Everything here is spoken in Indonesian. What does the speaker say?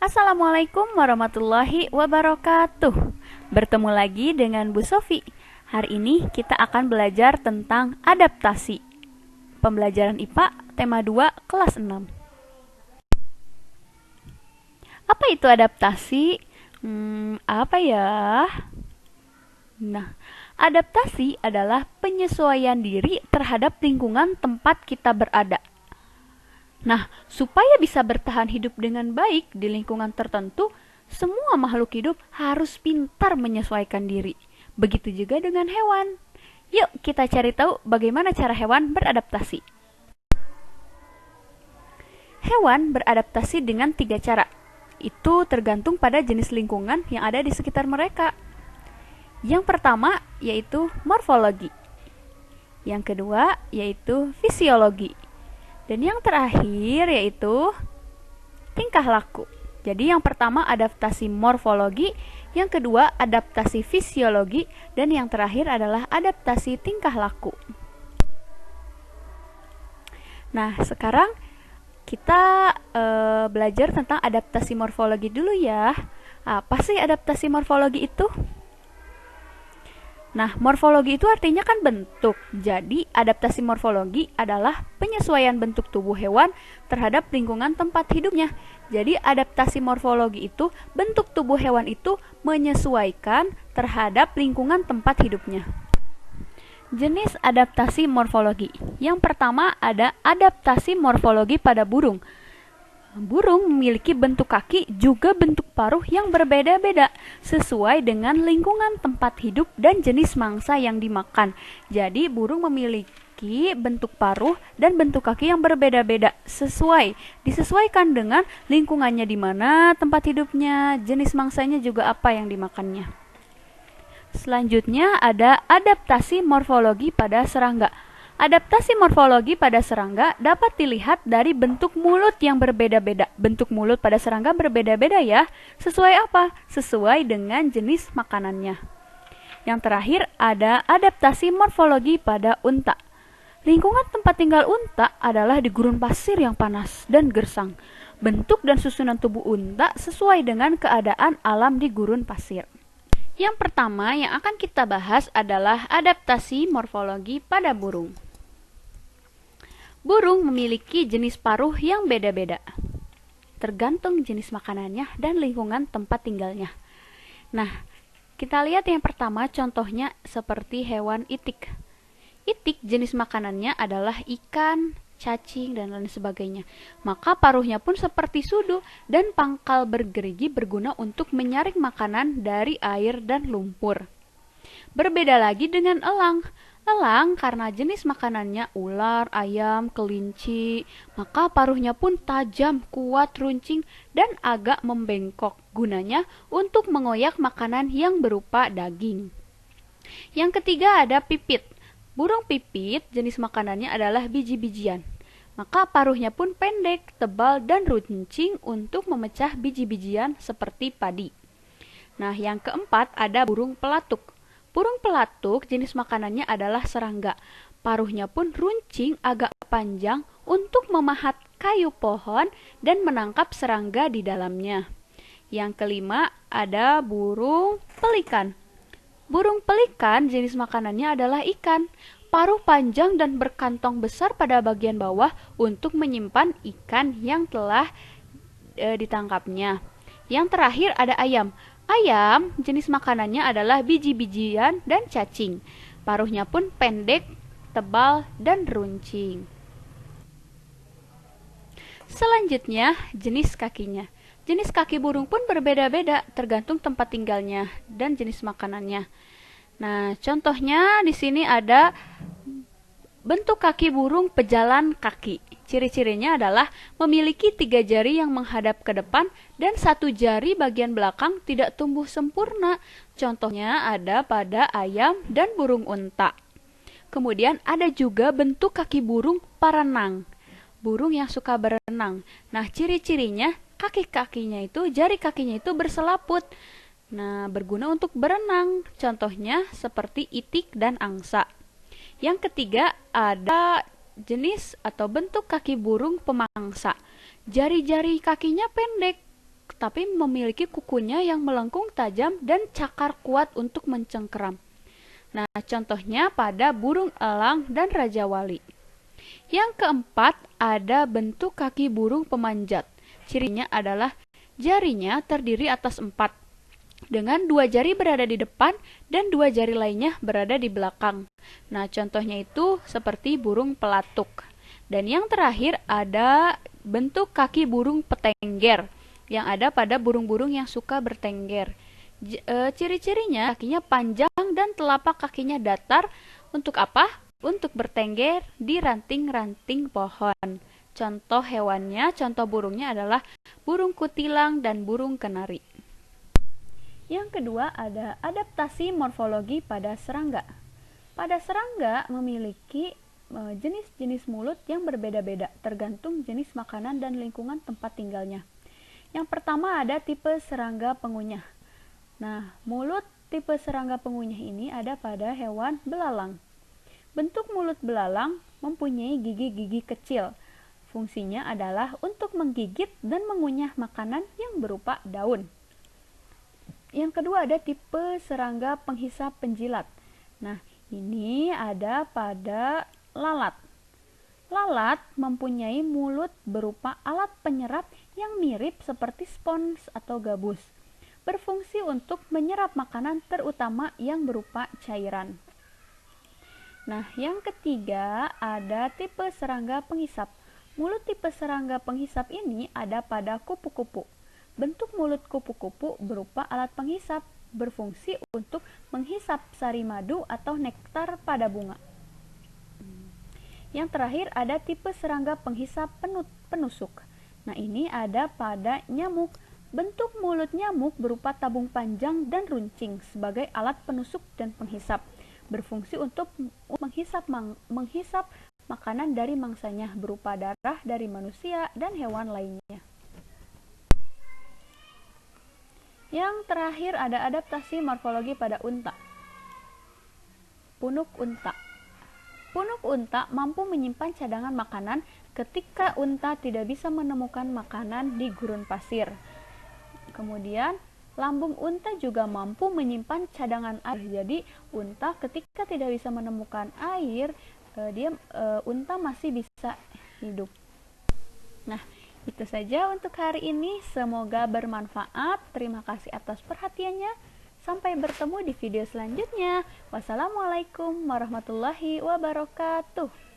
Assalamualaikum warahmatullahi wabarakatuh. Bertemu lagi dengan Bu Sofi. Hari ini kita akan belajar tentang adaptasi. Pembelajaran IPA tema 2 kelas 6. Apa itu adaptasi? Apa ya? Nah, adaptasi adalah penyesuaian diri terhadap lingkungan tempat kita berada. Nah, supaya bisa bertahan hidup dengan baik di lingkungan tertentu, semua makhluk hidup harus pintar menyesuaikan diri. Begitu juga dengan hewan. Yuk kita cari tahu bagaimana cara hewan beradaptasi. Hewan beradaptasi dengan 3 cara. Itu tergantung pada jenis lingkungan yang ada di sekitar mereka. Yang pertama yaitu morfologi. Yang kedua yaitu fisiologi. Dan yang terakhir yaitu tingkah laku. Jadi yang pertama adaptasi morfologi, yang kedua adaptasi fisiologi, dan yang terakhir adalah adaptasi tingkah laku. Nah, sekarang kita belajar tentang adaptasi morfologi dulu ya. Apa sih adaptasi morfologi itu? Nah, morfologi itu artinya kan bentuk. Jadi, adaptasi morfologi adalah penyesuaian bentuk tubuh hewan terhadap lingkungan tempat hidupnya. Jadi, adaptasi morfologi itu bentuk tubuh hewan itu menyesuaikan terhadap lingkungan tempat hidupnya. Jenis adaptasi morfologi. Yang pertama ada adaptasi morfologi pada burung. Burung memiliki bentuk kaki juga bentuk paruh yang berbeda-beda sesuai dengan lingkungan tempat hidup dan jenis mangsa yang dimakan. Jadi burung memiliki bentuk paruh dan bentuk kaki yang berbeda-beda disesuaikan dengan lingkungannya di mana tempat hidupnya, jenis mangsanya juga apa yang dimakannya. Selanjutnya ada adaptasi morfologi pada serangga. Adaptasi morfologi pada serangga dapat dilihat dari bentuk mulut yang berbeda-beda. Bentuk mulut pada serangga berbeda-beda ya. Sesuai apa? Sesuai dengan jenis makanannya. Yang terakhir ada adaptasi morfologi pada unta. Lingkungan tempat tinggal unta adalah di gurun pasir yang panas dan gersang. Bentuk dan susunan tubuh unta sesuai dengan keadaan alam di gurun pasir. Yang pertama yang akan kita bahas adalah adaptasi morfologi pada burung. Burung memiliki jenis paruh yang beda-beda, tergantung jenis makanannya dan lingkungan tempat tinggalnya. Nah, kita lihat yang pertama contohnya seperti hewan itik. Itik jenis makanannya adalah ikan, cacing, dan lain sebagainya. Maka paruhnya pun seperti sudu dan pangkal bergerigi berguna untuk menyaring makanan dari air dan lumpur. Berbeda lagi dengan elang. Elang karena jenis makanannya ular, ayam, kelinci, maka paruhnya pun tajam, kuat, runcing, dan agak membengkok. Gunanya untuk mengoyak makanan yang berupa daging. Yang ketiga ada pipit. Burung pipit jenis makanannya adalah biji-bijian. Maka paruhnya pun pendek, tebal, dan runcing untuk memecah biji-bijian seperti padi. Nah, yang keempat ada burung pelatuk. Burung pelatuk jenis makanannya adalah serangga. Paruhnya pun runcing agak panjang untuk memahat kayu pohon dan menangkap serangga di dalamnya. Yang kelima ada burung pelikan. Burung pelikan jenis makanannya adalah ikan. Paruh panjang dan berkantong besar pada bagian bawah untuk menyimpan ikan yang telah ditangkapnya. Yang terakhir ada ayam. Ayam jenis makanannya adalah biji-bijian dan cacing. Paruhnya pun pendek, tebal, dan runcing. Selanjutnya, jenis kakinya. Jenis kaki burung pun berbeda-beda tergantung tempat tinggalnya dan jenis makanannya. Nah, contohnya di sini ada bentuk kaki burung pejalan kaki. Ciri-cirinya adalah memiliki 3 jari yang menghadap ke depan dan 1 jari bagian belakang tidak tumbuh sempurna. Contohnya ada pada ayam dan burung unta. Kemudian ada juga bentuk kaki burung parenang. Burung yang suka berenang. Nah, ciri-cirinya jari kakinya itu berselaput. Nah, berguna untuk berenang. Contohnya seperti itik dan angsa. Yang ketiga ada jenis atau bentuk kaki burung pemangsa. Jari-jari kakinya pendek, tetapi memiliki kukunya yang melengkung tajam dan cakar kuat untuk mencengkeram. Nah, contohnya pada burung elang dan raja wali. Yang keempat, ada bentuk kaki burung pemanjat. Cirinya adalah jarinya terdiri atas 4, dengan 2 jari berada di depan dan 2 jari lainnya berada di belakang. Nah, contohnya itu seperti burung pelatuk. Dan yang terakhir ada bentuk kaki burung petengger yang ada pada burung-burung yang suka bertengger. Ciri-cirinya kakinya panjang dan telapak kakinya datar. Untuk apa? Untuk bertengger di ranting-ranting pohon. Contoh hewannya, contoh burungnya adalah burung kutilang dan burung kenari. Yang kedua ada adaptasi morfologi pada serangga. Pada serangga memiliki jenis-jenis mulut yang berbeda-beda tergantung jenis makanan dan lingkungan tempat tinggalnya. Yang pertama ada tipe serangga pengunyah. Nah, mulut tipe serangga pengunyah ini ada pada hewan belalang. Bentuk mulut belalang mempunyai gigi-gigi kecil. Fungsinya adalah untuk menggigit dan mengunyah makanan yang berupa daun. Yang kedua ada tipe serangga penghisap penjilat. Nah, ini ada pada lalat. Lalat mempunyai mulut berupa alat penyerap yang mirip seperti spons atau gabus, berfungsi untuk menyerap makanan terutama yang berupa cairan. Nah, yang ketiga ada tipe serangga penghisap. Mulut tipe serangga penghisap ini ada pada kupu-kupu. Bentuk mulut kupu-kupu berupa alat penghisap, berfungsi untuk menghisap sari madu atau nektar pada bunga. Yang terakhir ada tipe serangga penghisap penusuk. Nah, ini ada pada nyamuk. Bentuk mulut nyamuk berupa tabung panjang dan runcing sebagai alat penusuk dan penghisap, berfungsi untuk menghisap makanan dari mangsanya berupa darah dari manusia dan hewan lainnya. Yang terakhir ada adaptasi morfologi pada unta. Punuk unta. Punuk unta mampu menyimpan cadangan makanan ketika unta tidak bisa menemukan makanan di gurun pasir. Kemudian, lambung unta juga mampu menyimpan cadangan air. Jadi, unta ketika tidak bisa menemukan air, unta masih bisa hidup. Nah, itu saja untuk hari ini. Semoga bermanfaat. Terima kasih atas perhatiannya. Sampai bertemu di video selanjutnya. Wassalamualaikum warahmatullahi wabarakatuh.